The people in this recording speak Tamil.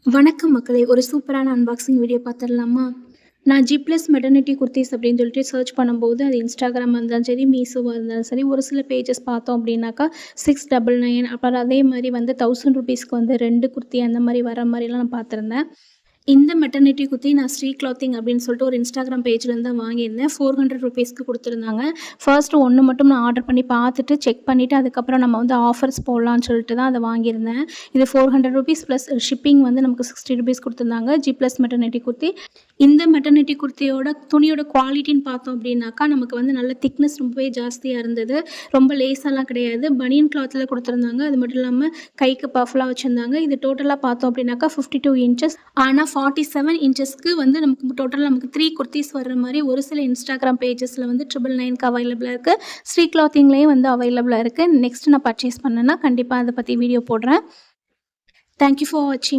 வணக்கம் மக்களே! ஒரு சூப்பரான அன்பாக்சிங் வீடியோ பார்த்துடலாமா? நான் ஜி ப்ளஸ் மெட்டர்னிட்டி குர்தீஸ் அப்படின்னு சொல்லிட்டு சர்ச் பண்ணும்போது, அது Instagram இருந்தாலும் சரி, மீஷோவா இருந்தாலும் சரி, ஒரு சில பேஜஸ் பார்த்தோம் அப்படின்னாக்கா, 699 அப்புறம் அதே மாரி வந்து ₹1000க்கு வந்து 2 குர்த்தி அந்த மாரி வர மாரிலாம் நான் பார்த்துருந்தேன். இந்த மெட்டர்னிட்டி குர்த்தி நான் ஸ்ரீ கிளாத்திங் அப்படின்னு சொல்லிட்டு ஒரு Instagram பேஜ்லேருந்து தான் வாங்கியிருந்தேன். ₹400க்கு குடுத்துருந்தாங்க. ஃபர்ஸ்ட் 1 மட்டும் நான் ஆர்டர் பண்ணி பார்த்துட்டு, செக் பண்ணிவிட்டு, அதுக்கப்புறம் நம்ம வந்து ஆஃபர்ஸ் போடலான்னு சொல்லிட்டு தான் அத வாங்கியிருந்தேன். இது ₹400 ப்ளஸ் ஷிப்பிங் வந்து நமக்கு ₹60 குடுத்துருந்தாங்க. G plus maternity kurti. இந்த மெட்டர்னிட்டி குர்த்தியோட துணியோட குவாலிட்டின்னு பார்த்தோம் அப்படின்னாக்கா, நமக்கு வந்து நல்ல திக்னஸ் ரொம்பவே ஜாஸ்தியா இருந்தது. ரொம்ப லேசாலாம் கிடையாது. பனியன் கிளாத்தில் குடுத்துருந்தாங்க. அது மட்டும் இல்லாம கைக்கு பஃப்லாம் வச்சிருந்தாங்க. இது டோட்டலா பார்த்தோம் அப்படின்னாக்கா 52 இன்ச்சஸ். ஆனா 47 இன்ச்சஸ்க்கு வந்து நமக்கு 3 குர்தீஸ் வர்ற மாரி ஒரு சில Instagram பேஜஸ்ல வந்து 999க்கு அவைலபிளா இருக்கு. ஸ்ரீ கிளாத்திங்லேயும் வந்து அவைலபிளா இருக்கு. நெக்ஸ்ட் நான் பர்ச்சேஸ் பண்ணேன்னா கண்டிப்பா அத பத்தி வீடியோ போடுறேன். தேங்க் யூ ஃபார் வாட்சிங்.